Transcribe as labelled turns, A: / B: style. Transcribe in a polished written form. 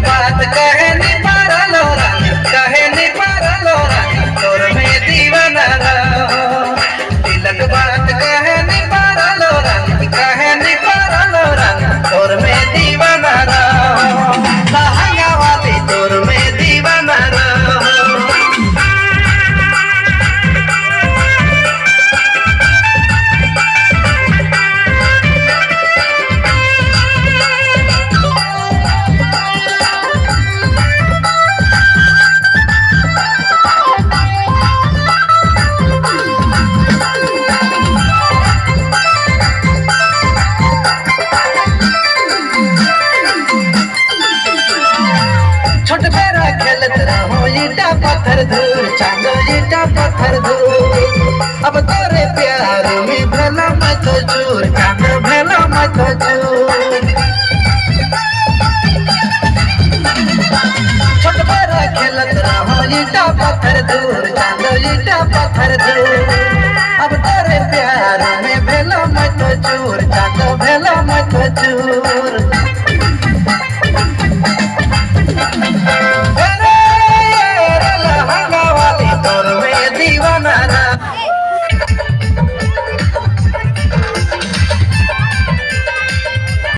A: बात कहे नी पारा लोरा कहे नी पारा लोरा तोर में दीवाना तिलक बात कहे नी पारा लोरा कहे नी पारा लोरा तोर में दीवाना लहंगा वाली तोर में दीवाना ईटा पत्थर धूल चांदो ईटा पत्थर धूल अब तोरे प्यार में भला मत चूर चांदो भला मत चूर छोट बड़ा खेलत रहो ईटा पत्थर धूल चांदो ईटा पत्थर धूल अब तोरे प्यार में भला मत चूर चांदो भला मत चूर